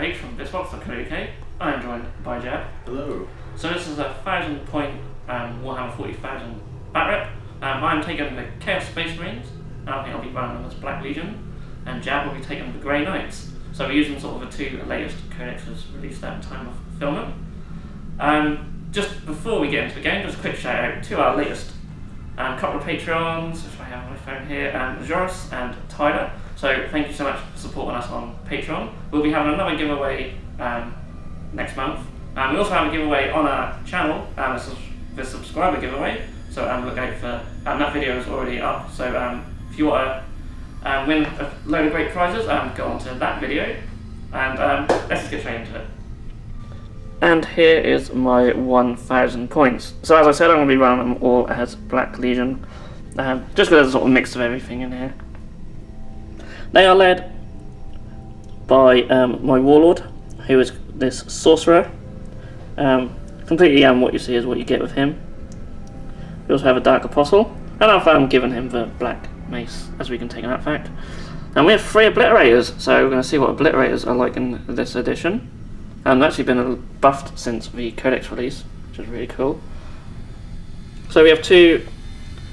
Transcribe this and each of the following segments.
Page from bisbox.co.uk. I'm joined by Jeb. Hello. So this is a 1,000 point Warhammer 40,000 batrep. I'm taking the Chaos Space Marines, and I think I'll be running them as Black Legion, and Jab will be taking the Grey Knights. So we're using sort of the two latest codexes released at the time of filming. Just before we get into the game, just a quick shout out to our latest couple of Patreons, which I have on my phone here, Joris and Tyler. So thank you so much for supporting us on Patreon. We'll be having another giveaway next month. We also have a giveaway on our channel, the subscriber giveaway. So look out for, that video is already up. So if you want to win a load of great prizes, go on to that video. And let's just get straight into it. And here is my 1,000 points. So as I said, I'm going to be running them all as Black Legion. Just because there's a sort of mix of everything in here. They are led by my Warlord, who is this Sorcerer. Completely what you see is what you get with him. We also have a Dark Apostle, and I've given him the Black Mace, as we can take an artifact. And we have 3 Obliterators, so we're going to see what Obliterators are like in this edition. They've actually been buffed since the Codex release, which is really cool. So we have 2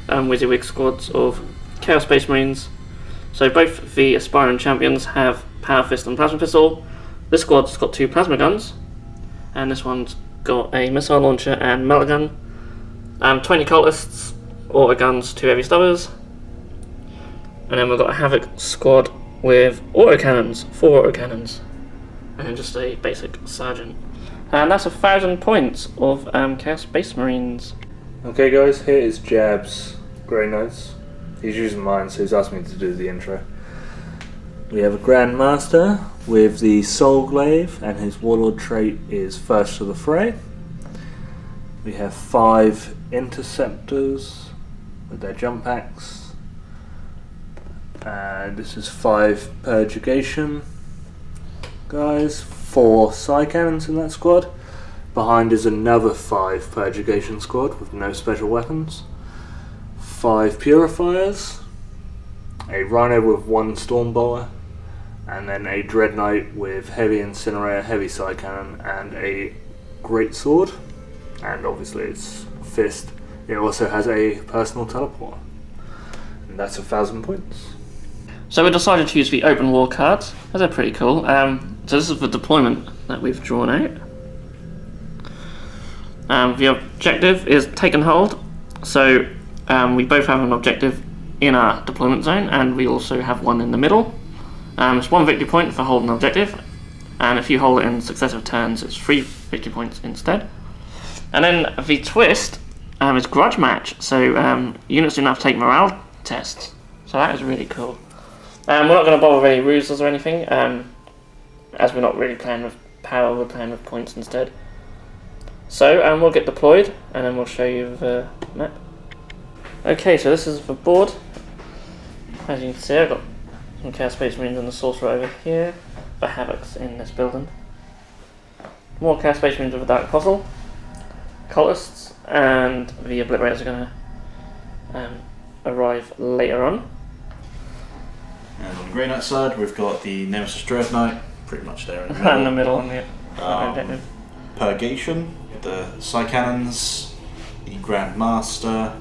WYSIWYG squads of Chaos Space Marines. So both the aspiring champions have Power Fist and Plasma Pistol. This squad's got 2 plasma guns, and this one's got a missile launcher and melter gun. 20 cultists, auto guns, 2 heavy stubbers. And then we've got a Havoc squad with autocannons, 4 autocannons. And then just a basic sergeant. And that's 1,000 points of Chaos Space Marines. Okay guys, here is Jab's Grey Knights. He's using mine, so he's asked me to do the intro. We have a Grand Master with the Soul Glaive, and his Warlord trait is First to the Fray. We have 5 Interceptors with their jump axe. And this is 5 Purgation guys, 4 Psy Cannons in that squad. Behind is another 5 Purgation squad with no special weapons. 5 Purifiers, a Rhino with 1 Stormbolter, and then a Dread Knight with Heavy Incinerator, Heavy Psy Cannon, and a Great Sword. And obviously its fist. It also has a personal teleporter. And that's 1,000 points. So we decided to use the open war cards, as they're pretty cool. So this is the deployment that we've drawn out. The objective is take and hold. So we both have an objective in our deployment zone, and we also have one in the middle. It's 1 victory point for holding an objective, and if you hold it in successive turns, it's 3 victory points instead. And then the twist is grudge match. So units do not have to take morale tests. So that is really cool. We're not going to bother with any ruses or anything, as we're not really playing with power, we're playing with points instead. So we'll get deployed, and then we'll show you the map. Okay, so this is the board. As you can see, I've got some Chaos Space Marines and the Sorcerer over here, the Havocs in this building. More Chaos Space Marines with a Dark Apostle, Cultists, and the Obliterators are going to arrive later on. And on the Grey Knight side, we've got the Nemesis Dread Knight, pretty much there in the middle. In the middle, yeah. Purgation, the Psy Cannons, the Grand Master,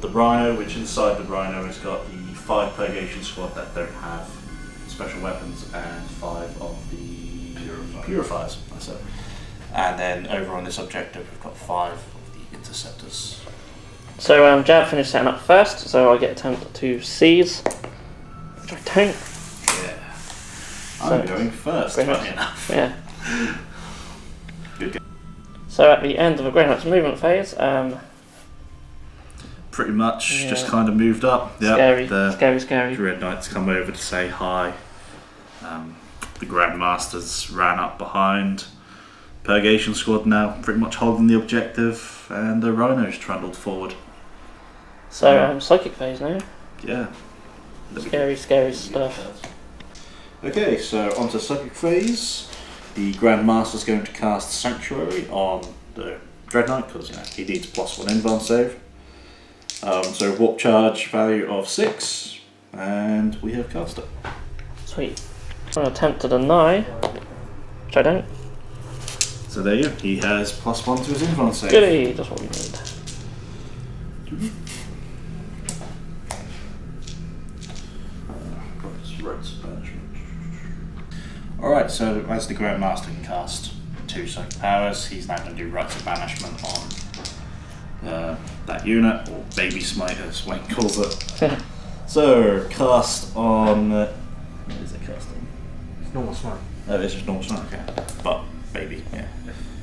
the Rhino, which inside the Rhino has got the 5 Purgation squad that don't have special weapons, and 5 of the Purifiers. That's it. And then over on this objective, we've got 5 of the Interceptors. So Jab finished setting up first, so I get a turn to seize. Which I don't. Yeah. I'm going first, funny enough. Yeah. Good game. So at the end of the Grey Knight's movement phase, pretty much yeah. just kind of moved up. Scary, Yep, scary. Dread Knights come over to say hi. The Grand Masters ran up behind. Purgation squad now pretty much holding the objective, and the Rhinos trundled forward. So psychic phase now. Yeah. Scary stuff. Okay, so onto psychic phase. The Grand Master's going to cast Sanctuary on the Dread Knight because he needs +1 invuln save. So warp charge value of 6, and we have cast it. Sweet. I'll attempt to deny, which I don't. So there you go. He has +1 to his influence save. Goody, that's what we need. Alright, so as the Grandmaster can cast 2 psychic powers, he's now going to do Rites of Banishment on that unit, or Baby Smite as Wayne calls it. So, cast on... what is it cast on? It's normal smite. Oh, it's just normal smite, okay. But, Baby, yeah.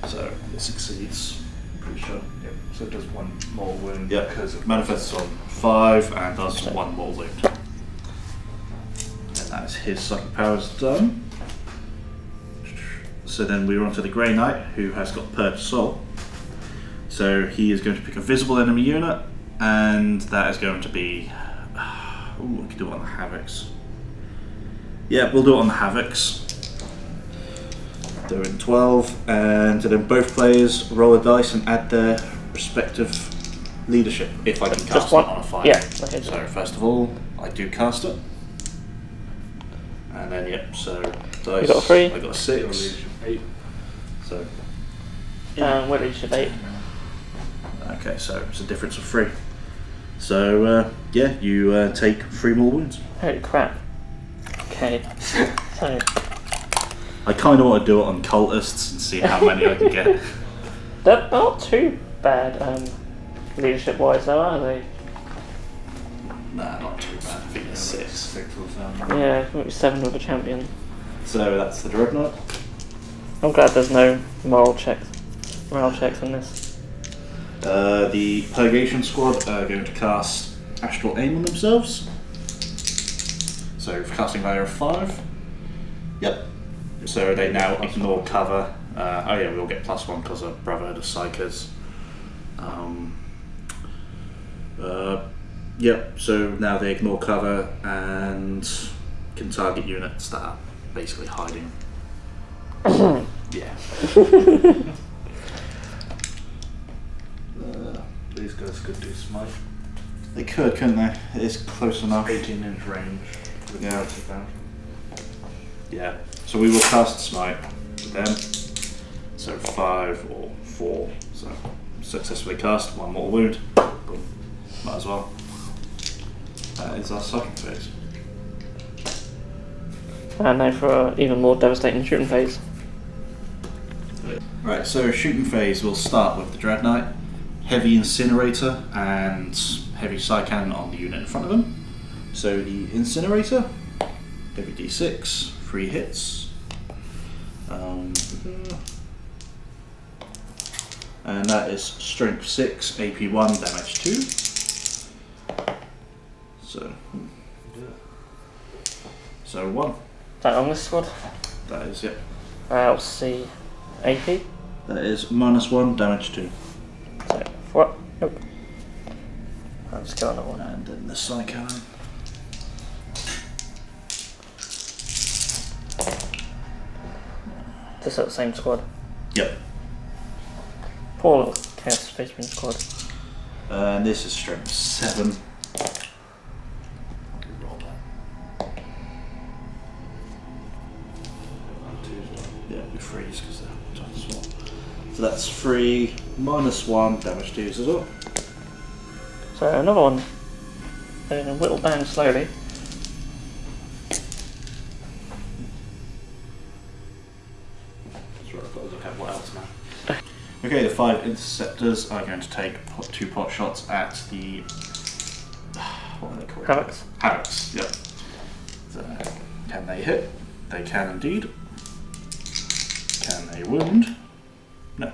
So, it succeeds, I'm pretty sure. Yep. So it does 1 more wound. Yep, Because of manifests on 5 and does 1 more wound. And that is his psychic powers done. So then we're on to the Grey Knight, who has got Purge Soul. So he is going to pick a visible enemy unit, and that is going to be... ooh, we can do it on the Havocs. Yeah, we'll do it on the Havocs. Doing 12, and then both players roll a dice and add their respective leadership, if I can cast it on a 5. Yeah, okay. So first of all, I do cast it. And then, yep, so dice. You got a 3? I got a 6. 8. So, We're leadership 8. okay, so it's a difference of 3. So, yeah, you take 3 more wounds. Holy crap. Okay. So, I kind of want to do it on cultists and see how many I can get. they're not too bad leadership wise though, are they? Nah, not too bad. I think it's 6. 6 or 7. Yeah, maybe 7 with a champion. So that's the Dreadnought. I'm glad there's no morale checks in this. The Purgation Squad are going to cast Astral Aim on themselves. So casting value of 5. Yep. So they now ignore cover. Oh yeah, we'll get +1 because of Brotherhood of Psychers. Yep, so now they ignore cover and can target units that are basically hiding. Yeah. These guys could do smite. They could, couldn't they? It is close enough. 18-inch range. With Yeah. 50,000. Yeah. So we will cast Smite with them. So 5 or 4. So successfully cast, 1 more wound. Boom. Might as well. That is our second phase. And now for an even more devastating shooting phase. Right, so shooting phase, we'll start with the Dreadnought. Heavy Incinerator and Heavy Psycannon on the unit in front of them. So the Incinerator, heavy D6, 3 hits. And that is Strength 6, AP 1, Damage 2. So 1. That on this squad? That is, yep. I'll see AP. That is -1, Damage 2. So, what? Nope. I'll just go on that one. And then the Psycannon. Just at the same squad. Yep. Poor little Chaos Space Marine squad. And this is Strength 7. Roll that. Yeah, we freeze because they're trying to swap. So that's 3, -1, Damage 2 as well. So another one. They're going to whittle down slowly. That's right, I've got to look at what else now. Okay, the 5 interceptors are going to take 2 pot shots at the... what are they called? Havocs. Havocs, yep. So, can they hit? They can indeed. Can they wound? No.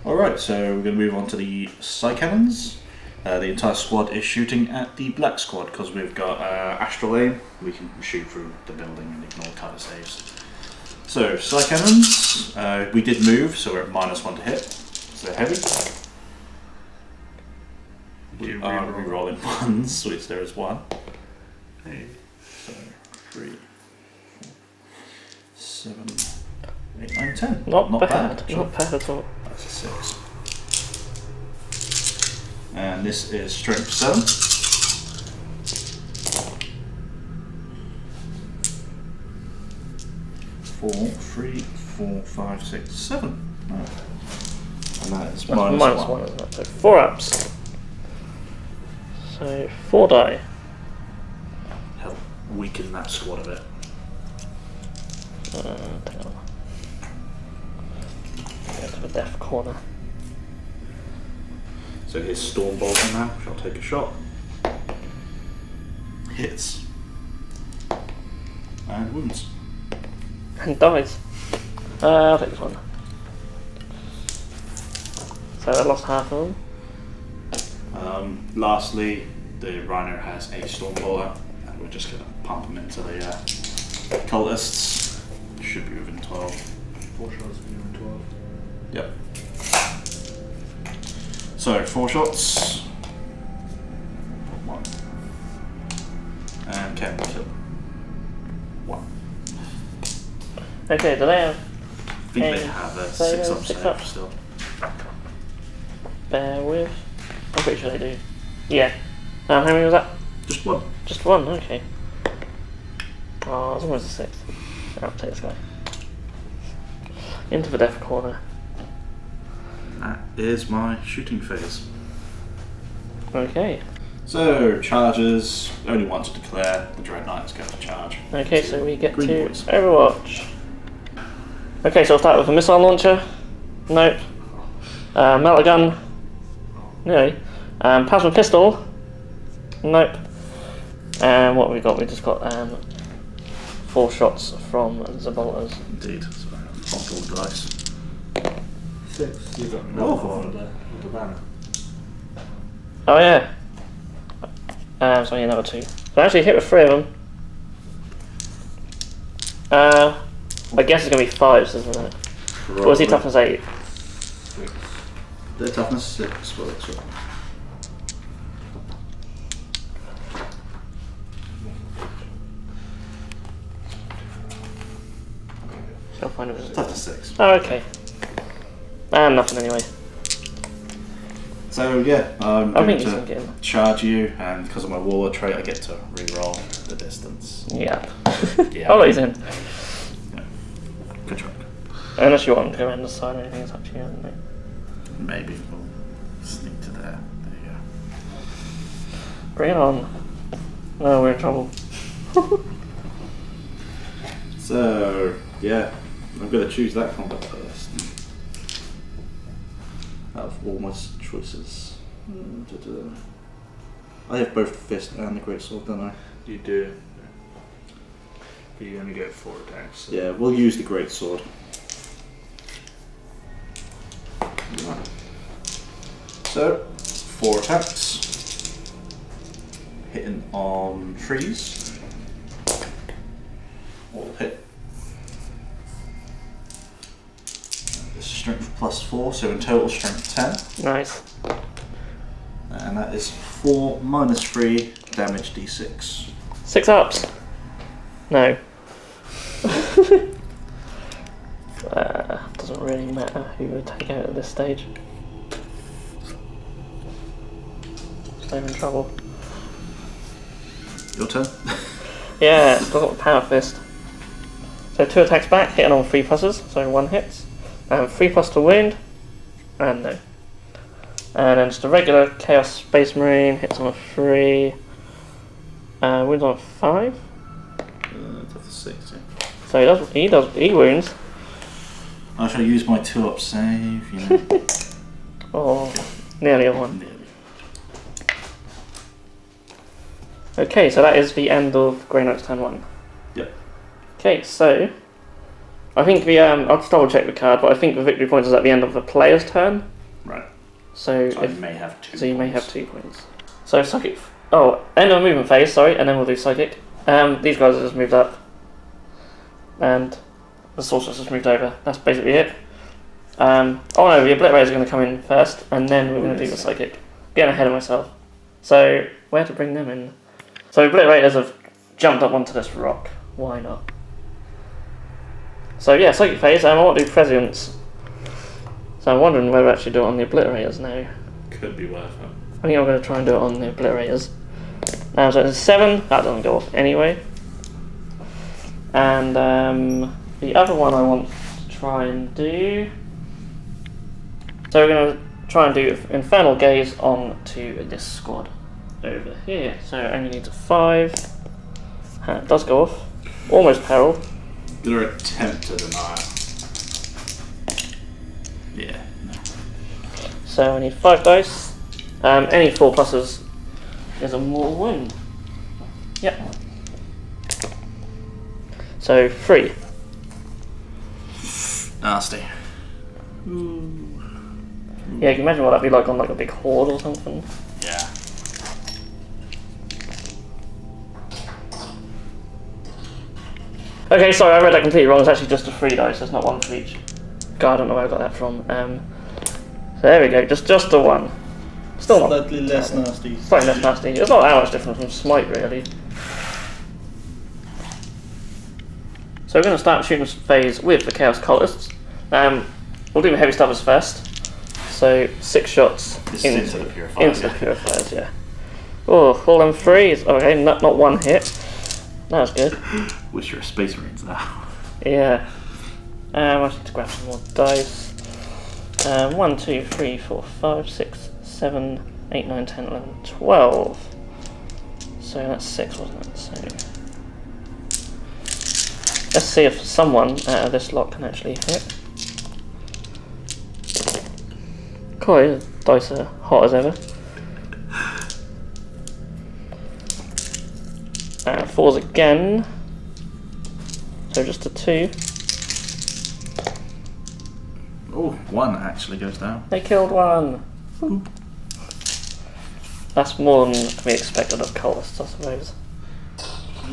Alright, so we're going to move on to the Psycannons. The entire squad is shooting at the black squad because we've got Astral Aim. We can shoot through the building and ignore cover saves. So, Psycannons, we did move, so we're at -1 to hit. So heavy. We are re-rolling ones, which there is 1. Hey. So, 3, 4, 7, 8, 9, 10. Not bad. actually. Not bad at all. That's a 6. And this is strength 7. 4, 3, 4, 5, 6, 7. Oh. And that is minus 1. Isn't it? So 4 ups. So 4 die. Help weaken that squad a bit. Hang on. Go to the death corner. So here's Storm Bolter now, which I'll take a shot. Hits. And wounds. And dies. I'll take this one. So I lost half of them. Lastly, the Rhino has a Storm Bolter, and we're just going to pump him into the cultists. Should be within 12. 4 shots within 12. Yep. So 4 shots. 1. And can kill. 1. Okay, do they have? I think they have a 6 up save still. Bear with. I'm pretty sure they do. Yeah. How many was that? Just 1. Just 1, okay. Oh, it's almost a 6. I'll take this guy. Into the death corner. That is my shooting phase. Okay. So, charges, only one to declare, the Dread Knight is going to charge. Okay, so we get Green to boys. Overwatch. Okay, so I'll start with a missile launcher. Nope. Melter gun. Nearly. Plasma pistol. Nope. And what have we got? We just got 4 shots from the bolters. Indeed, so I've all the dice. 6. You've got Oh. another one with the banner. Oh yeah. So yeah, another 2. So I actually hit with 3 of them. I guess it's gonna be 5s, isn't it? Or is he toughness 8? 6. Their toughness 6, well, that's right. I'll find it. Toughness 6. Oh, okay. Nothing anyway. So yeah, I'm I going think you can get to him. charge you, and because of my Warlord trait, I get to re-roll the distance. Yeah. Yeah. I'll let you in. Yeah. Good try. Unless you want to go around the side or anything, it's up to you, isn't it? Maybe we'll sneak to there. There you go. Bring it on. No, we're in trouble. So yeah, I'm going to choose that combat first. Out of all my choices. I have both the fist and the greatsword, don't I? You do. But you only get 4 attacks. So. Yeah, we'll use the greatsword. Right. So, 4 attacks. Hitting on trees. All hit. This is strength plus 4, so in total strength 10. Nice. And that is 4 minus 3 damage d6. 6 ups. No. Doesn't really matter who would take out at this stage. Still in trouble. Your turn. Yeah, still got the power fist. So 2 attacks back, hitting on 3 pluses, so 1 hits. 3 plus to wound, and no. And then just a regular Chaos Space Marine, hits on a 3, wounds on a 5. That's a 6, yeah. So he wounds. I shall use my 2-up save, you know. Oh, nearly a 1. Nearly. Okay, so that is the end of Grey Knight's turn 1. Yep. Okay, so I think I'll just double check the card, but I think the victory point is at the end of the player's turn. Right. So, So I may have 2 so you may points. have 2 points. So psychic. End of movement phase. Sorry, and then we'll do psychic. These guys have just moved up, and the sorceress just moved over. That's basically it. Oh no, the obliterators are going to come in first, and then we're going to do the psychic. Getting ahead of myself. So where to bring them in? So obliterators have jumped up onto this rock. Why not? So yeah, psychic phase. I want to do prescience. So I'm wondering whether I actually do it on the obliterators now. Could be worth it. I think I'm going to try and do it on the obliterators. So it's 7, that doesn't go off anyway. And the other one I want to try and do... So we're going to try and do Infernal Gaze on to this squad over here. So it only needs a 5. And it does go off. Almost peril. Gonna attempt to deny it. Yeah. No. So I need 5 dice. Any 4 pluses is a mortal wound. Yep. So 3. Nasty. Yeah, you can imagine what that'd be like on like a big horde or something. Yeah. Okay, sorry, I read that completely wrong. It's actually just a 3 dice. There's not 1 for each. God, I don't know where I got that from. So there we go. Just a 1. Still not Slightly less nasty. slightly less nasty. It's not that much different from Smite, really. So we're going to start shooting phase with the Chaos Cultists. We'll do the heavy stuffers first. So 6 shots into the purifiers. Into the purifiers, yeah. Oh, all them 3s. Okay, not 1 hit. That was good. Wish you're a Space Marines now. Yeah. I need to grab some more dice. 1, 2, 3, 4, 5, 6, 7, 8, 9, 10, 11, 12. So that's 6, wasn't it? So let's see if someone out of this lot can actually hit. Cool, dice are hot as ever. 4s again. So just a 2. Oh, 1 actually goes down. They killed 1. That's more than we expected of cultists, I suppose.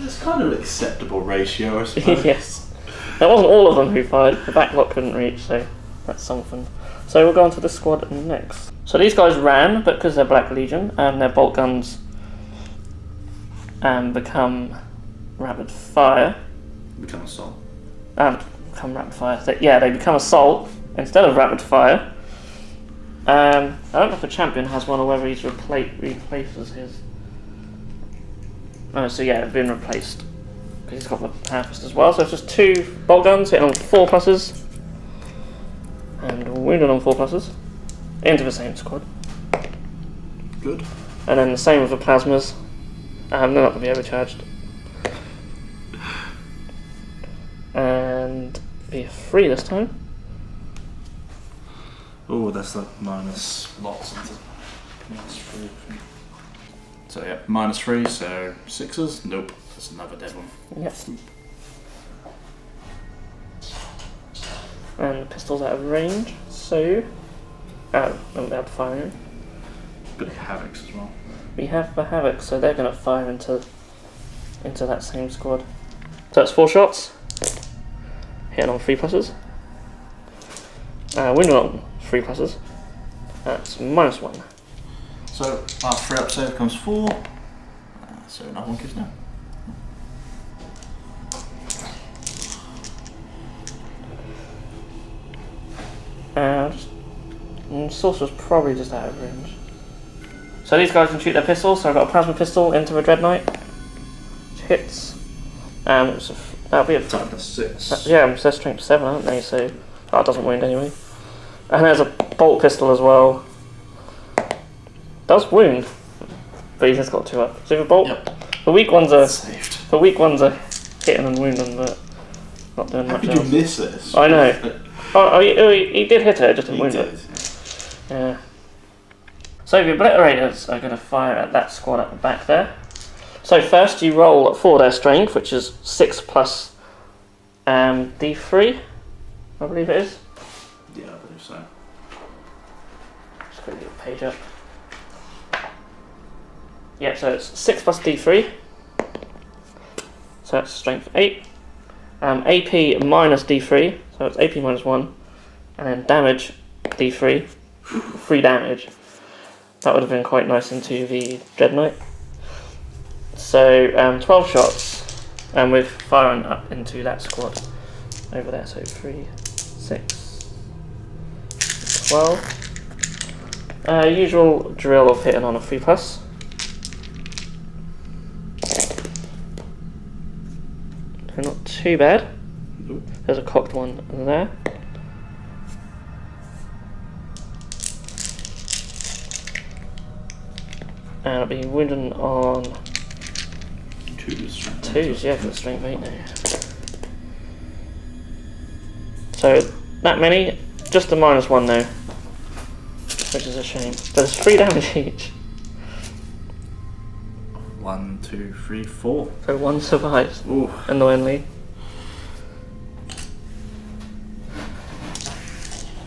It's kind of an acceptable ratio, I suppose. Yes. There wasn't all of them who fired. The backlot couldn't reach, so that's something. So we'll go on to the squad next. So these guys ran, but because they're Black Legion, their bolt guns become rapid fire. Become assault. Become rapid fire. They become assault instead of rapid fire. I don't know if the champion has one or whether he's replaces his. Oh, so yeah, it's been replaced because he's got the Harvest as well. So it's just 2 bolt guns hitting on 4 pluses and wounded on 4 pluses into the same squad. Good. And then the same with the plasmas. They're not going to be overcharged. And be a 3 this time. Oh, that's the minus lots. Minus 3. So yeah, minus 3, so 6s? Nope, that's another dead one. Yep. And the pistol's out of range, so... I'm out of firing. Bit of Havocs as well. We have the Havoc, so they're going to fire into that same squad. So that's 4 shots. Hitting on 3 pluses. Wounded on 3 pluses. That's minus 1. So our 3 up save becomes 4. So another 1 goes down. Sorcerer's probably just out of range. So these guys can shoot their pistols, so I've got a plasma pistol into a Dread Knight. Which hits. That'll be a... Time 6. Yeah, they're strength 7, aren't they? So that doesn't wound anyway. And there's a bolt pistol as well. Does wound, but he's just got 2 up. So the bolt, the weak ones are saved. The weak ones are hitting and wounding, but not doing much else. How could you miss this? I know. He did hit it, just didn't wound it. Yeah. So the obliterators are going to fire at that squad at the back there. So first you roll for their strength, which is 6 plus D3, I believe it is. Yeah, I believe so. Just quickly get the page up. Yeah, so it's 6 plus D3. So that's strength 8. AP minus D3, so it's AP minus 1. And then damage D3, 3 damage. That would have been quite nice into the Dread Knight. So 12 shots, and we're firing up into that squad over there. So 3, 6, 12. Usual drill of hitting on a 3+. Not too bad. Nope. There's a cocked one there. And I'll be wounding on 2s, yeah, for the strength 8 now. So that many, just a -1 though, which is a shame. But it's 3 damage each. 1, 2, 3, 4. So 1 survives, Ooh. annoyingly.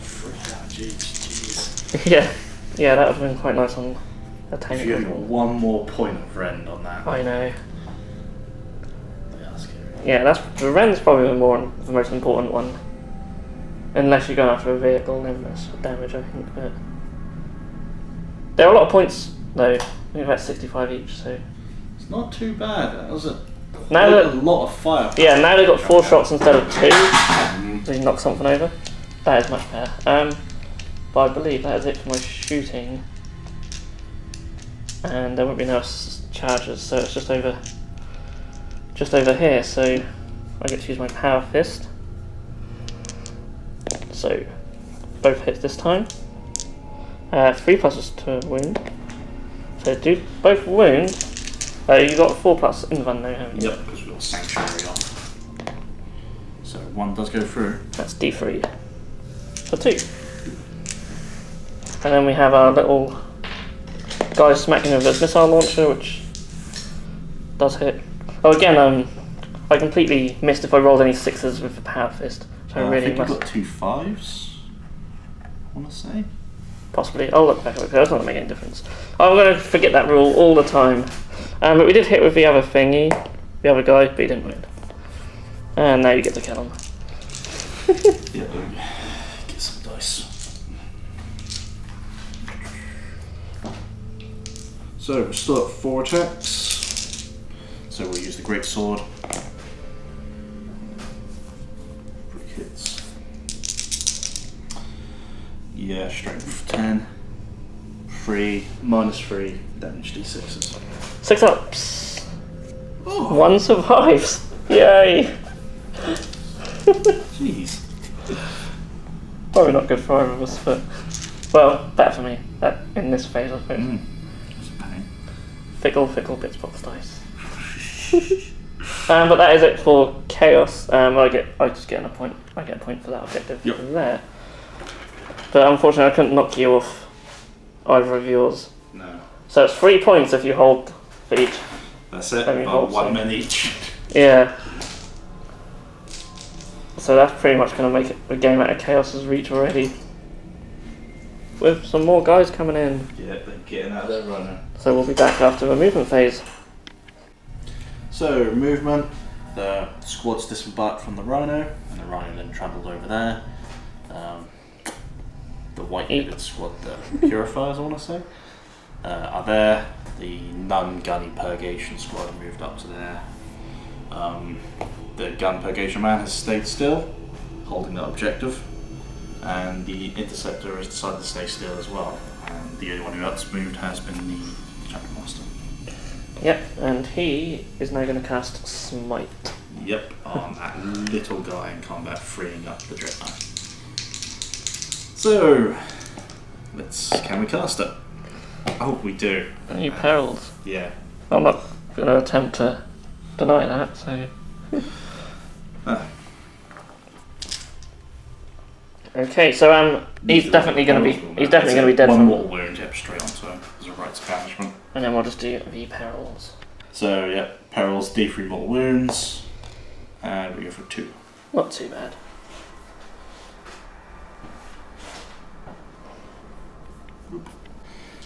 3 damage each, jeez. yeah, that would have been quite nice on a tank. If you had 1 more point of rend on that. I know. Yeah, that's scary. Yeah, the Ren's probably the most important one. Unless you're going after a vehicle, then that's damage, I think. But there are a lot of points though. I think about 65 each. So It's not too bad. That was a now lot of fire. yeah, now they've got 4 shots instead of 2. So you knock something over. That is much better. But I believe that is it for my shooting. And there won't be enough charges, so it's just over here. So I get to use my power fist. So both hits this time. 3+ to wound. So do both wound. You got 4+ in one now, haven't you? Yep, because we've got Sanctuary on. So 1 does go through. That's D3 for 2. And then we have our little guy smacking with the missile launcher, which does hit. Oh, again, I completely missed if I rolled any 6s with the power fist. So I I really think must. you've got 2 5s. I want to say. Possibly. I'll look back at it, that's not going to make any difference. I'm going to forget that rule all the time. But we did hit with the other thingy, the other guy, but he didn't win. And now you get to kill him. Yeah, get some dice. So we'll start 4 attacks. So we'll use the Great Sword. 3 hits. Yeah, strength 10. 3, -3, damage d6s. 6 ups. Oh, 1 survives. Yay. jeez. Probably not good for either of us, but well, better for me in this phase of it. That's a pain. Fickle Bitsbox dice. But that is it for chaos. I just get a point. I get a point for that objective there. But unfortunately, I couldn't knock you off either of yours. No. So it's 3 points if you hold for each. That's it. Let me About hold 1 some. min each. Yeah. So that's pretty much going to make the game out of Chaos's reach already. With some more guys coming in. Yeah, they're getting out of their runner. So we'll be back after the movement phase. So, movement. The squad's disembarked from the Rhino, and the Rhino then travelled over there. The white-headed squad, the Purifiers, I want to say, are there. The non-gunny Purgation squad moved up to there. The gun Purgation man has stayed still, holding that objective, and the Interceptor has decided to stay still as well. And the only one who has moved has been the Chapter Master. Yep, and he is now going to cast Smite. Yep, on that little guy in combat, freeing up the Dreadnought. So, can we cast it? Oh, we do. You perils. Yeah. I'm not going to attempt to deny that, so... Okay, so he's definitely going to be dead one from... mortal wound, yep, straight onto him as a right to banishment. And then we'll just do the perils. So, yeah, perils, D3 mortal wounds, and we go for 2. Not too bad.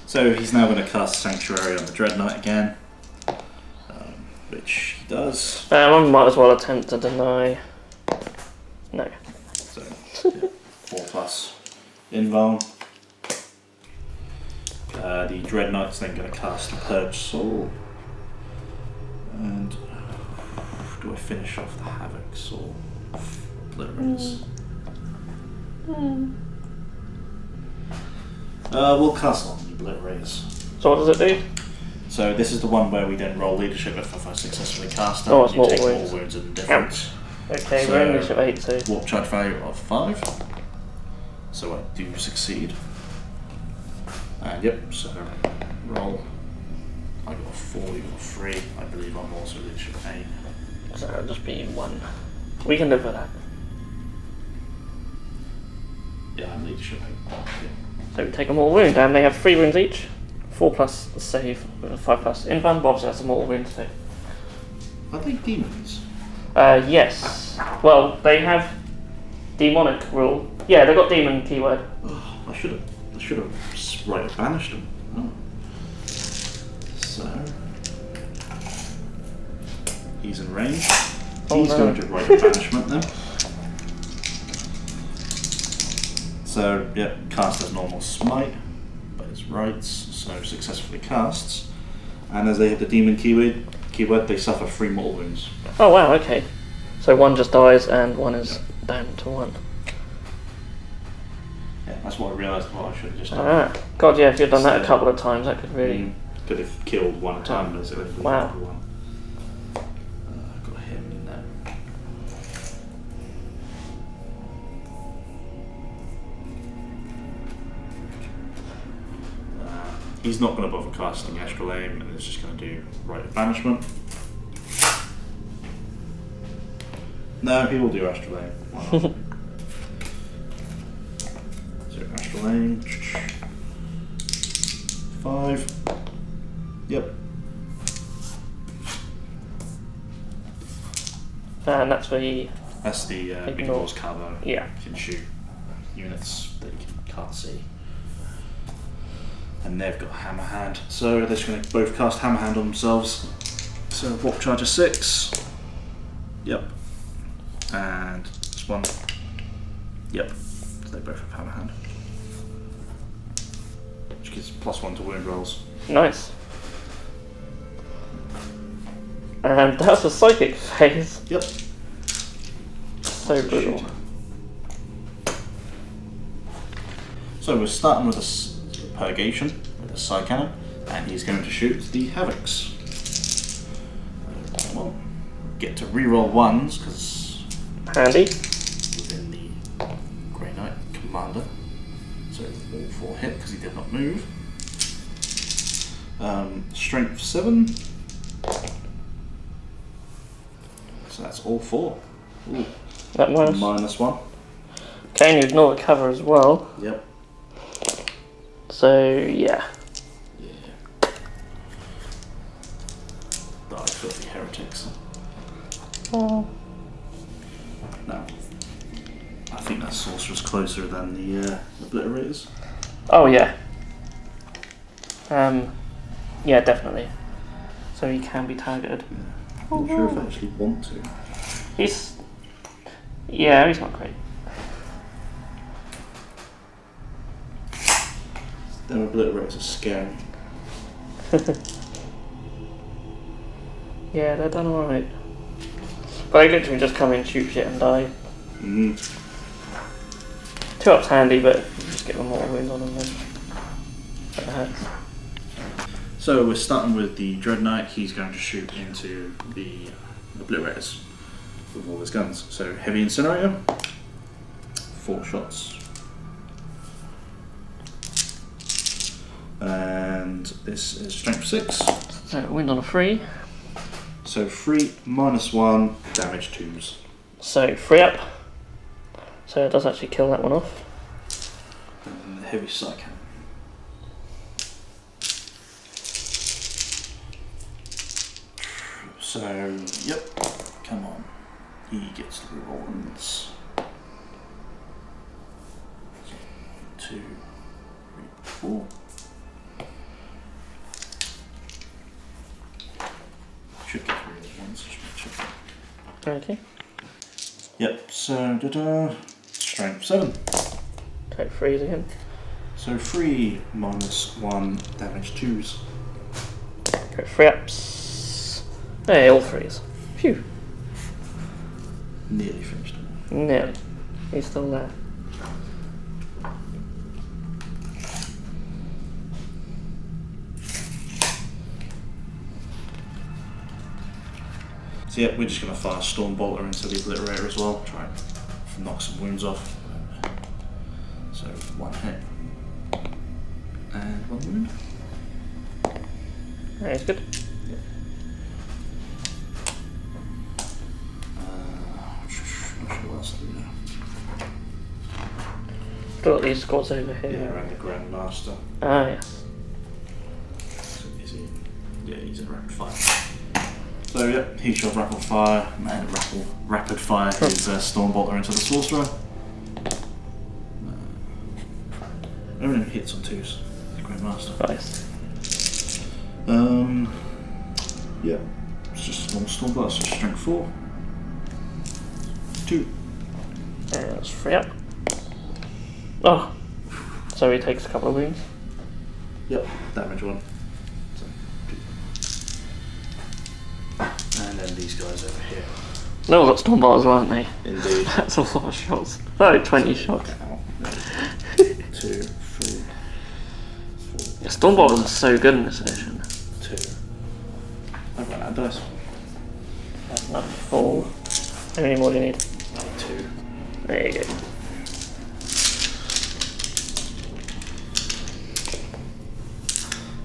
So he's now going to cast Sanctuary on the Dreadnought again, which he does. I might as well attempt to deny. No. So, yeah, 4+ invuln. The Dreadnought's then going to cast Purge Soul. And do I finish off the Havoc Soul? Obliterate. We'll cast on the obliterators. So what does it do? So this is the one where we then roll leadership if I successfully cast it. Oh, it's you mortal take wounds. more wounds and difference. Okay, So- we're only at 8, so... Warp charge value of 5. So I do succeed. And yep, so roll. I got a 4, you got a 3. I believe I'm also leadership 8. So it'll just be 1. We can live with that. Yeah, I'm leadership 8. Yeah. So we take a mortal wound, and they have 3 wounds each. 4 plus save, 5 plus invuln. Bob's has a mortal wound too. Are they demons? Yes. Well, they have demonic rule. Yeah, they've got demon keyword. Oh, I should have right banished them. Oh. So he's in range. Oh, He's no. going to write a banishment then. So yep, cast as normal smite by his rights. So successfully casts, and as they have the demon keyword, they suffer 3 mortal wounds. Oh wow, okay. So 1 just dies and 1 is down to 1. Yeah, that's what I realised. What I should have just done. Ah, God, yeah, if you'd done that a couple of times, that could really... Could have killed 1 at a time, basically. Wow. Got him in there. He's not going to bother casting Astral Aim, and it's just going to do Rite of Banishment. No, he will do Astral Aim. Why not? So Astral Aim. 5. Yep. And that's where you... That's the Ignore. ignores cover. Yeah. You can shoot units that you can't see. And they've got Hammer Hand, so they're just going to both cast Hammer Hand on themselves. So Warp Charge is 6. Yep. And this one. Yep. So they both have Hammer Hand. Which gives +1 to wound rolls. Nice. And that's a psychic phase. Yep. So brutal. Shoot. So we're starting with a Purgation with a Psy Cannon, and he's going to shoot the Havocs. Come on. Get to reroll 1s because Handy. within the Grey Knight Commander. So all 4 hit because he did not move. Strength 7. So that's all 4. Ooh. That minus. -1. Okay, and you ignore the cover as well. Yep. So, yeah. Yeah. Die, filthy heretics. Oh. No. I think that sorcerer's closer than the obliterators. Oh, yeah. Yeah, definitely. So he can be targeted. I'm not sure if I actually want to. He's... Yeah, he's not great. Them obliterators are scary. Yeah, they're done alright. But they literally just come in, shoot shit and die. 2-up's handy, but you just get them more wounds on them then. That hurts. So we're starting with the Dread Knight. He's going to shoot into the obliterators with all his guns. So heavy incinerator, 4 shots. And this is strength 6. So wind on a 3. So 3 -1 damage 2s. So 3 up. So it does actually kill that one off. And the heavy Psy Cannon. So yep, come on. He gets the reroll. 2, 3, 4. Should get rid of the ones, just check. Okay. Yep, so strength 7. Take 3s again. So 3 -1 damage 2s. Go 3 ups. Hey, all 3s. Phew. Nearly finished. Nearly. He's still there. So yeah, we're just going to fire Storm Bolter into the Obliterator as well, try and knock some wounds off. So 1 hit. And 1 wound. That's good. Yeah. Not sure what else to do now. Got these squads over here. Yeah, around the Grandmaster. Ah, yes. So is he? Yeah, he's in rapid fire. So yeah, he shot rapid fire and rapid fire his Storm Bolter into the Sorcerer. Everything hits on 2s. The Grandmaster. Nice. Yeah, it's just a normal Storm Bolter, so strength 4. 2. And that's 3 up. Oh, so he takes a couple of wounds. Yep, damage 1. So, and then these guys over here. No, got storm bolters, aren't they? Indeed. That's a lot of shots. Like 20 shots. 2, 3, 4. Storm bolters are so good in this edition. 2. I've run out of dice. That's enough. 4. How many more do you need? 2. There you go.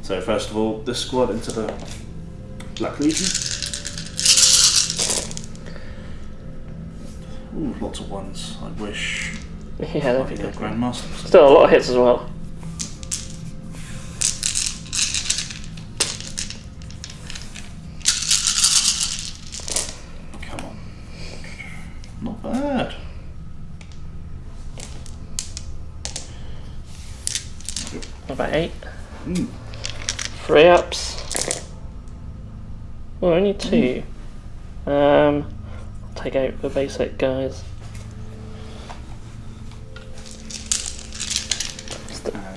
So first of all, this squad into the Black Legion. Ooh, lots of 1s. I wish. Yeah, that'd be the good. Grandmaster. Still a lot of hits as well. Come on. Not bad. About 8. 3 ups. Oh, only 2. I'll take out the basic guys.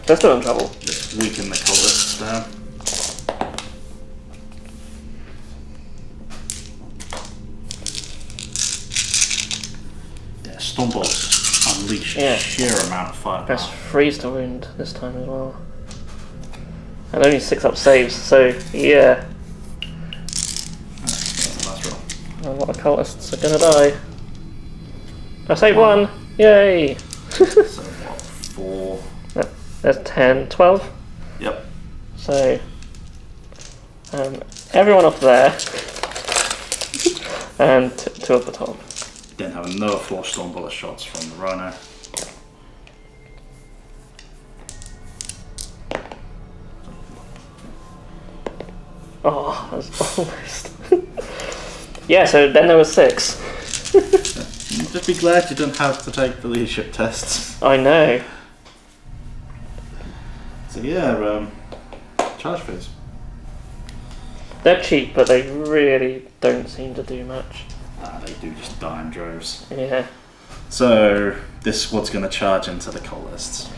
They're still in trouble. Just weaken the cultists down. Yeah, Storm Bolts unleash a sheer amount of firepower. That's freeze to wound this time as well. And only 6 up saves, so yeah. That's a nice roll. A lot of cultists are gonna die. I saved 1! Yay! So what, 4? There's 10, 12. Yep. So, everyone up there, and 2 at the top. Then have another 4 Storm Bullet shots from the Rhino. Oh, that's almost. Yeah, so then there was 6. Just be glad you didn't have to take the leadership tests. I know. So yeah, charge phase. They're cheap, but they really don't seem to do much. They do just die in droves. Yeah. So this squad's going to charge into the cultists.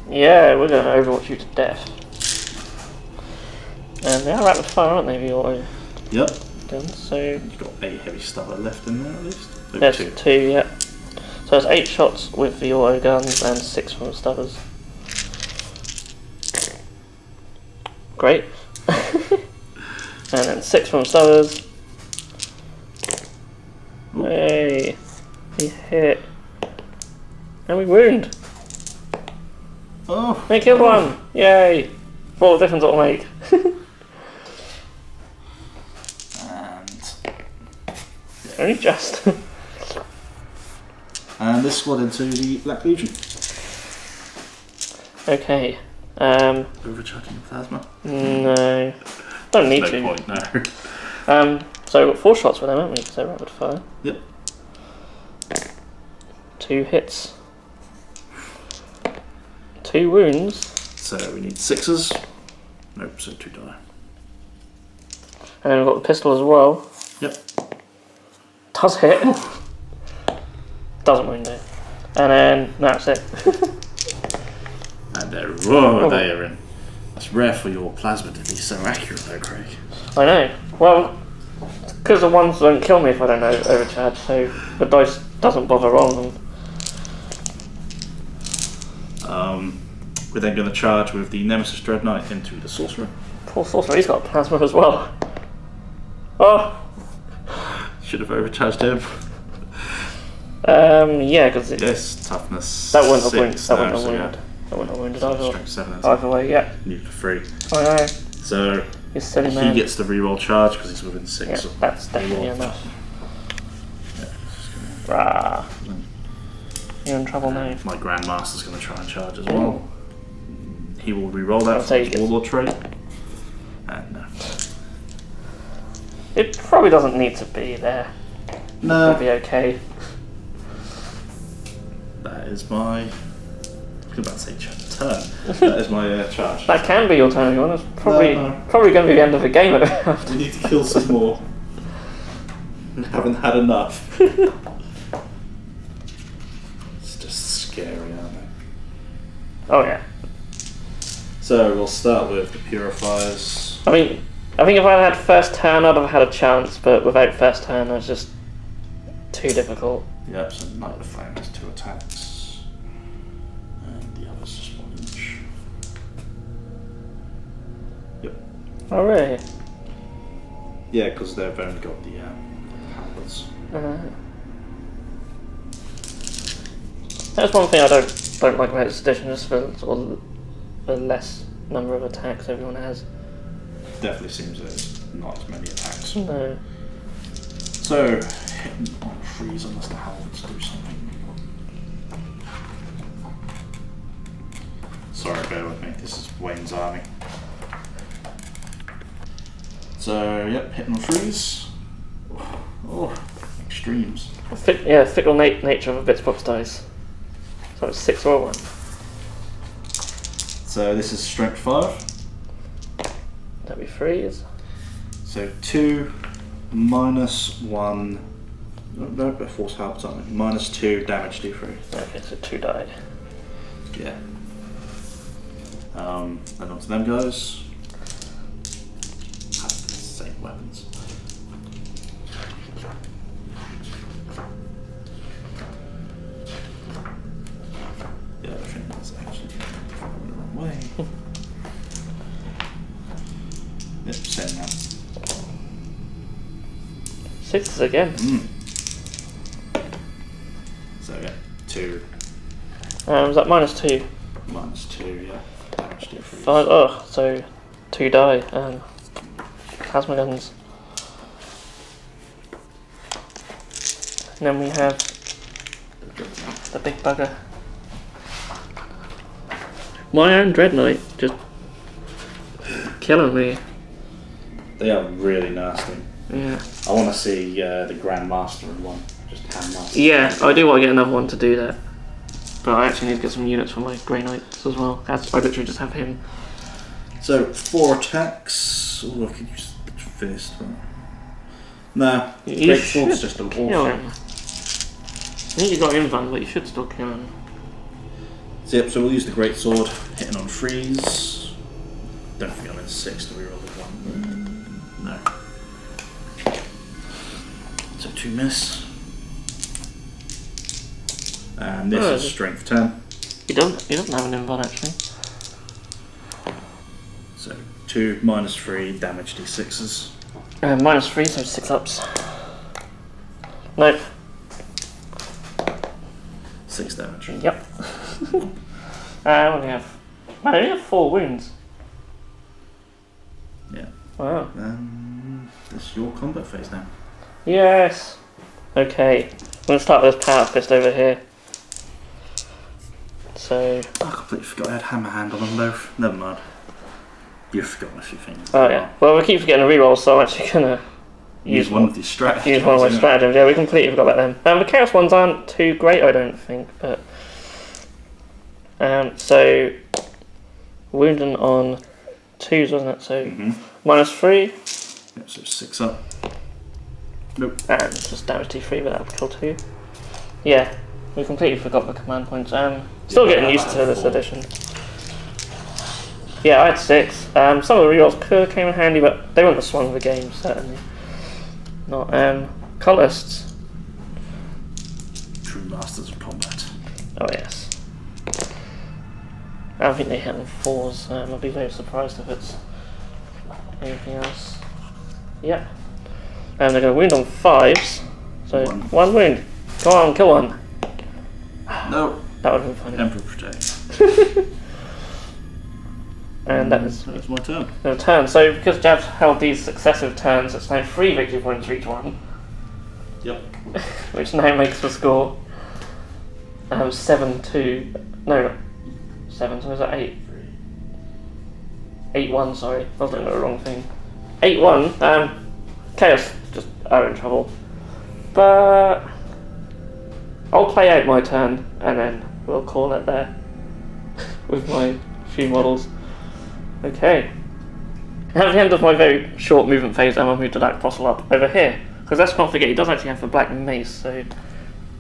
Yeah, we're going to Overwatch you to death. And they are rapid fire, aren't they, the auto Yep. guns? So You've got 8 heavy stubber left in there at least. Oh, there's 2. 2, yeah. So it's 8 shots with the auto guns and 6 from the stubbers. Great. And then 6 from stubbers. Hey, we hit. And we wound. Oh! We killed 1! Yay! What a difference it'll make. And Only just. and this squad into the Black Legion. Okay. Overcharging plasma. No. Don't need No to. point, no. So we've got 4 shots with them, haven't we? So rapid fire. Yep. 2 hits. 2 wounds. So we need 6s. Nope, so 2 die. And then we've got the pistol as well. Yep. Does hit. Doesn't wound though. And then that's it. And whoa, they are in. That's rare for your plasma to be so accurate though, Craig. I know. Well, because the ones don't kill me if I don't overcharge, so the dice doesn't bother rolling them. We're then going to charge with the Nemesis Dread Knight into the Sorcerer. Poor sorcerer, he's got plasma as well. Oh! Should have overcharged him. Yeah, because Yes, toughness. that wouldn't have 6, wounded. That wouldn't have so yeah. wounded. That wouldn't have wounded So either. strength 7. Either way, yeah. Need for 3. I know. So He's silly man. he gets the reroll charge because he's within 6. Yeah, of that's definitely reroll. enough. Yeah, just Rah. gonna- You're in trouble now. My Grandmaster's going to try and charge as well. He will reroll that I'll for say his he gets- Warlord trait. And no. It probably doesn't need to be there. It'll No. be okay. That is my... I was about to say turn. That is my charge. That can be your turn if you want. It's probably No. probably going to be the end of the game. We need to kill some more. Haven't had enough. It's just scary, aren't they? Oh yeah. So we'll start with the purifiers. I mean, I think if I had first turn, I'd have had a chance, but without first turn, it's just too difficult. Yep, so Knight of Flame has 2 attacks. And the other's just 1 each. Yep. Oh really? Yeah, because they've only got the halberds. That's one thing I don't like about this edition, just the sort of the less number of attacks everyone has. Definitely seems there's not as many attacks. No. So, hitting on freeze unless the halberds do something. Sorry, bear with me, this is Wayne's army. So, yep, hitting on freeze. Oh, extremes. Fickle nature of a bits box dice. So it's 6 or 1. So this is strength 5. That'd be freeze. So 2 minus 1. No, but force halberds on it. Minus 2 damage d3. Okay, so 2 died. Yeah. And onto them guys. Have the same weapons. Yeah, I think that's actually going the wrong way. Yep, same now. 6s again. So yeah, 2 Was that minus 2? minus 2, yeah. Damage d3. 5. Oh, so 2 die. Plasma guns. And then we have the big bugger. My own Dread Knight just killing me. They are really nasty. Yeah. I want to see the Grandmaster in one. Just Handmaster. Yeah, I do want to get another one to do that. But I actually need to get some units for my Grey Knights as well. I literally just have him. So 4 attacks. Oh, I could use the fist. But... Nah, You Great should Sword's just an kill awesome. him. I think you got invuln, but you should still kill him. So, yep, so we'll use the Great Sword, hitting on freeze. Don't think I'm in 6 to reroll with 1. No. So 2 miss. And this is strength 10. He doesn't have an invuln actually. So 2 minus 3 damage d6s. Minus 3, so 6 ups. Nope. 6 damage. Yep. I only have 4 wounds. Yeah. Wow. This is your combat phase now. Yes. Okay. I'm gonna start with this power fist over here. So. I completely forgot I had hammer hand on them both. Never mind. You've forgotten a few things. Oh yeah. Well, we keep forgetting to reroll, so I'm actually gonna Use one of these strategies. use one of my stratagems. Yeah, we completely forgot about them. The chaos ones aren't too great, I don't think, but so wounding on 2s, wasn't it? So minus 3. Yep, so 6 up. Nope. And just damage D3, but that would kill 2. Yeah, we completely forgot the command points. Still getting used to this edition. Yeah, I had 6. Some of the rerolls could have came in handy, but they weren't the swung of the game, certainly. Not. Cultists. True masters of combat. Oh, yes. I don't think they hit on 4s. I'd be very surprised if it's anything else. Yep. And they're going to wound on 5s. So one wound. Come on, kill one. No. That would have been funny. Emperor protect. And that is That's my turn. the turn. So because Jab's held these successive turns, it's now 3 victory points for each one. Yep. Which now makes the score 7-2. No, 7. So is that 8? 8-1. Sorry, I was doing the wrong thing. 8-1. Chaos just are in trouble, but I'll play out my turn and then we'll call it there with my few models. Okay. At the end of my very short movement phase, I'm going to move to that fossil up over here. Because let's not forget, he does actually have the black mace, so I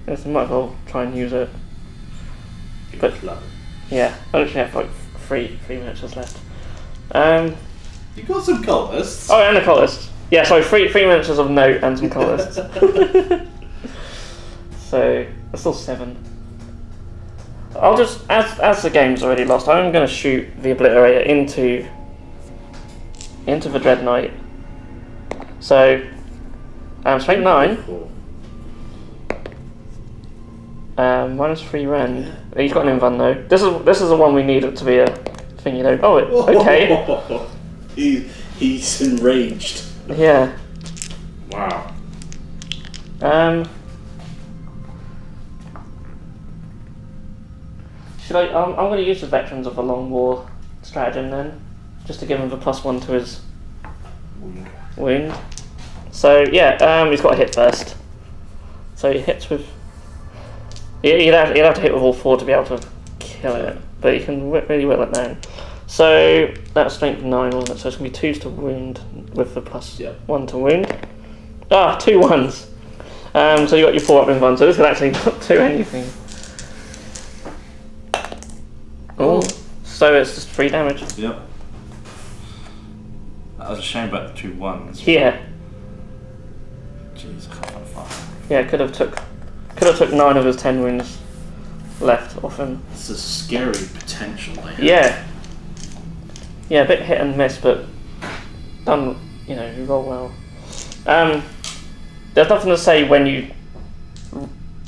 guess I might as well try and use it. But yeah, I literally have like three miniatures left. You got some cultists. Oh, and a cultist. Yeah, sorry, three miniatures of note and some cultists. So that's still 7. I'll just, as the game's already lost, I'm going to shoot the Obliterator into the Dread Knight. So, strength 9. -3 rend. He's got an invuln though. This is the one we need it to be a thingy though. Oh, okay. He's enraged. Yeah. Wow. Should I? I'm going to use the Veterans of the Long War stratagem then, just to give him the +1 to his wound. So yeah, he's got to hit first. So he hits with. He'd have to hit with all 4 to be able to kill it, but he can really whittle it down. So that's strength 9, wasn't it? So it's going to be 2s to wound with the +1 to wound. 2 1s. So you got your 4 up in one, so this could actually not do anything. Oh, so it's just 3 damage. Yep. I was ashamed about the 2 1s. Yeah. Jeez, I can't find 5. Yeah, could have took 9 of his 10 wounds left off him. It's a scary potential they have. Yeah. Yeah, a bit hit and miss, but done. You know, you roll well. There's nothing to say when you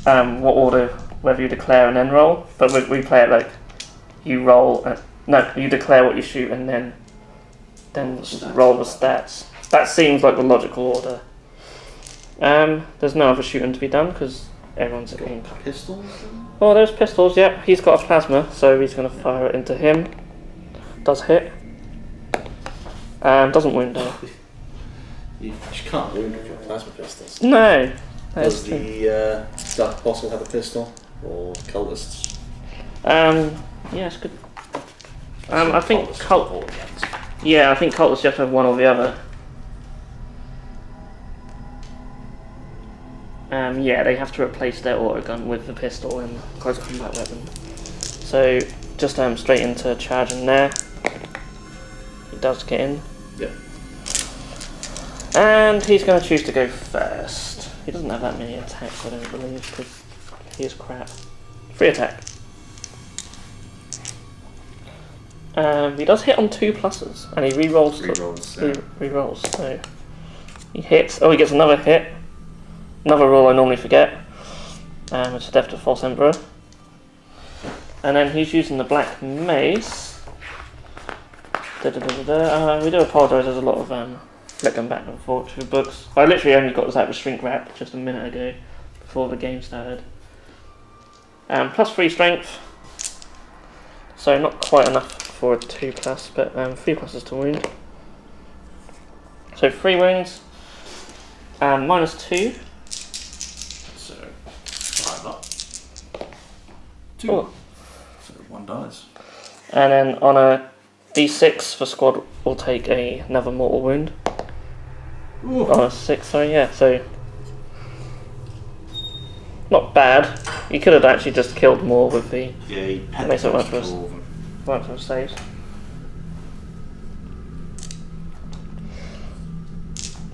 what order, whether you declare and then roll, but we play it like you roll. No, you declare what you shoot and then roll the stats. That seems like the logical order. There's no other shooting to be done because everyone's getting pistols. Oh, there's pistols. Yep, he's got a plasma, so he's going to fire it into him. Does hit. Doesn't wound though. You can't wound with your plasma pistols. No. Does the Dark Apostle have a pistol or cultists? Yeah, it's good. I think Yeah, I think cultists have to have one or the other. Yeah, they have to replace their autogun with the pistol and close combat weapon. So just straight into charging there. He does get in. Yep. And he's going to choose to go first. He doesn't have that many attacks, I don't believe, because he is crap. 3 attack. He does hit on 2 pluses, and he re-rolls. Re-rolls, so he hits. Oh, he gets another hit. Another roll I normally forget. It's a death to False Emperor. And then he's using the black mace. We do apologise, there's a lot of flicking back and forth through books. I literally only got this out of shrink wrap just a minute ago, before the game started. +3 strength. So not quite enough for a 2+, but 3 pluses to wound. So 3 wounds. -2. So 5 up. 2. Oh. So 1 dies. And then on a d6, the squad will take another mortal wound. Ooh. On a 6, sorry, yeah, so not bad. You could have actually just killed more with the makes it much for saves.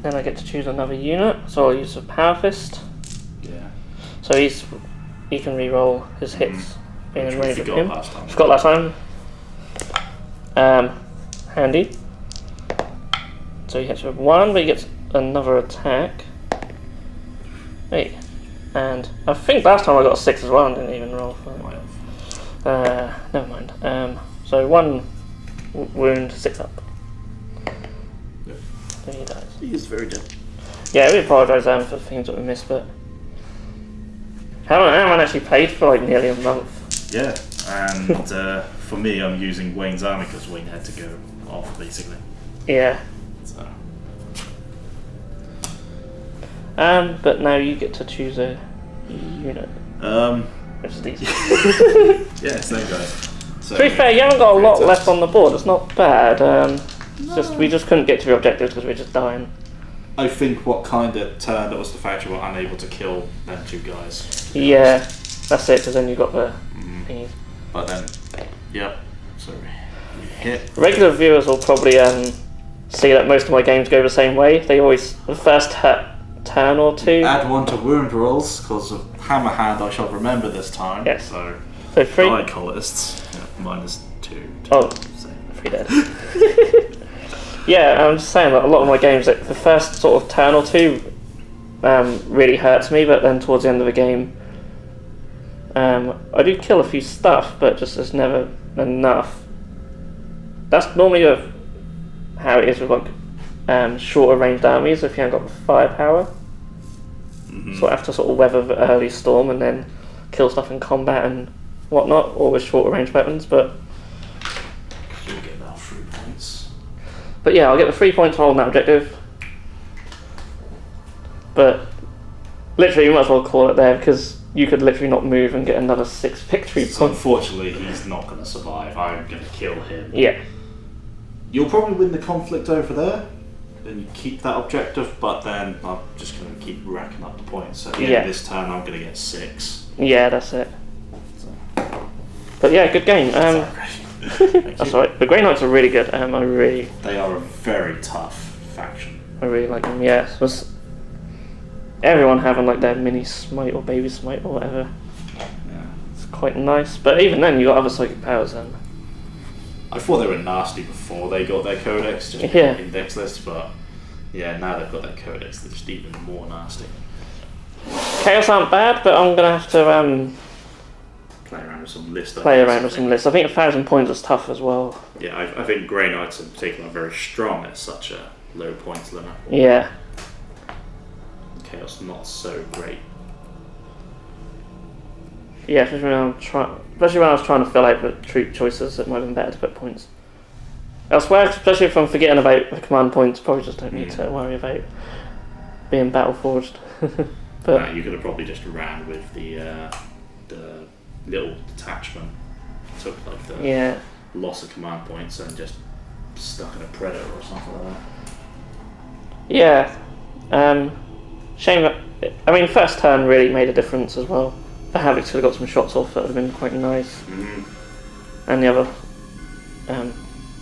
Then I get to choose another unit, so I'll use a Power Fist. Yeah. So he can re-roll his hits being in range of him. Forgot last time. Handy. So he hits with 1, but he gets another attack. Hey, and I think last time I got a 6 as well and didn't even roll for it. Never mind. So 1 wound, 6 up. Yep. So he dies. He is very dead. Yeah, we apologise for the things that we missed, but haven't actually played for like nearly a month. Yeah, and for me, I'm using Wayne's army because Wayne had to go off basically. Yeah. So. But now you get to choose a unit. Which is easy. Yeah, same guys. So, to be fair, you haven't got a lot left on the board. It's not bad. We just couldn't get to the objectives because we were just dying. I think what kind of turned us the fact we were unable to kill them 2 guys. Yeah, that's it. Because then you got the thingies. But then, yep. Sorry. You hit. Regular viewers will probably see that most of my games go the same way. They always the first turn or 2. Add 1 to wound rolls because of hammer hand. I shall remember this time. Yes. So 3. die cultists. Yeah, -2. Oh, 3 dead. Yeah, I'm just saying that a lot of my games, like, the first sort of turn or 2 really hurts me, but then towards the end of the game, I do kill a few stuff, but just there's never enough. That's normally how it is with like shorter ranged armies. If you haven't got the firepower, so I have to sort of weather the early storm and then kill stuff in combat and whatnot, or with shorter range weapons. But you'll get about 3 points. But yeah, I'll get the 3 points for holding that objective. But literally, you might as well call it there because you could literally not move and get another 6 victory So points. unfortunately, he's not going to survive. I'm going to kill him. Yeah. You'll probably win the conflict over there, and you keep that objective. But then I'm just going to keep racking up the points. So at the end of this turn, I'm going to get 6. Yeah, that's it. So. But yeah, good game. That's alright. The Grey Knights are really good. They are a very tough faction. I really like them. Yeah, it was everyone having like their mini smite or baby smite or whatever. Yeah. It's quite nice. But even then, you got other psychic powers then. I thought they were nasty before they got their codex, just index list, but yeah, now they've got their codex, they're just even more nasty. Chaos aren't bad, but I'm gonna have to Play around with some lists. I think 1,000 points is tough as well. Yeah, I think Grey Knights in particular are very strong at such a low points limit. Yeah. Chaos not so great. Yeah, especially when I was trying to fill out the troop choices, it might have been better to put points elsewhere, especially if I'm forgetting about the command points. Probably just don't need to worry about being battle forged. But you could have probably just ran with the little detachment, took like the loss of command points and just stuck in a predator or something like that. Yeah. Shame that. I mean, first turn really made a difference as well. The Havocs could have got some shots off. That would have been quite nice. And the other,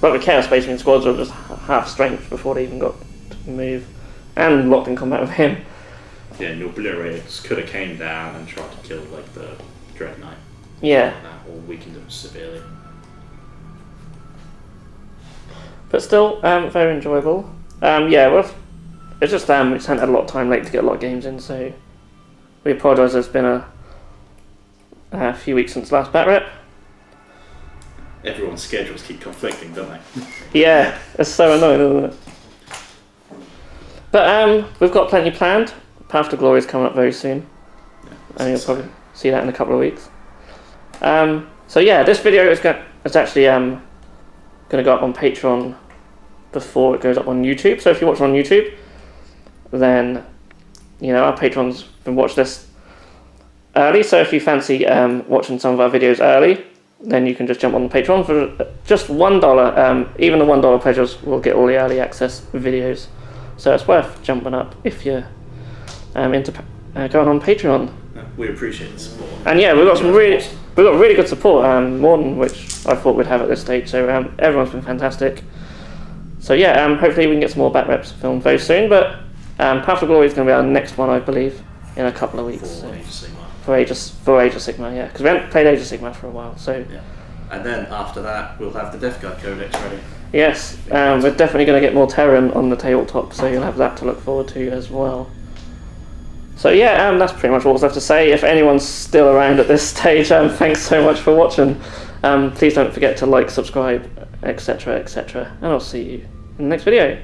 like the Chaos Space Marine squads were just half strength before they even got to move, and locked in combat with him. Yeah, and your Obliterators could have came down and tried to kill like the Dread Knight. Yeah. Or weakened them severely. But still, very enjoyable. Yeah, well, it's just we just hadn't had a lot of time late to get a lot of games in, so we apologise. There's been a few weeks since last batrep. Everyone's schedules keep conflicting, don't they? Yeah, it's so annoying, isn't it? But we've got plenty planned. Path to Glory is coming up very soon, and you'll probably see that in a couple of weeks. So yeah, this video is actually going to go up on Patreon before it goes up on YouTube. So if you watch it on YouTube, then you know our patrons can watch this early. So if you fancy watching some of our videos early, then you can just jump on the Patreon for just $1. Even the $1 pledges will get all the early access videos. So it's worth jumping up if you're into going on Patreon. We appreciate the support. And yeah, we've got really good support, more than which I thought we'd have at this stage. So everyone's been fantastic. So yeah, hopefully we can get some more batreps filmed very soon. But Path of Glory is going to be our next one, I believe, in a couple of weeks. For Age of Sigma, yeah, because we haven't played Age of Sigma for a while. So yeah, and then after that we'll have the Death Guard Codex ready. Yes, we're definitely going to get more Terran on the tabletop, so you'll have that to look forward to as well. So yeah, that's pretty much all I have to say. If anyone's still around at this stage, thanks so much for watching. Please don't forget to like, subscribe, etc, etc, and I'll see you in the next video.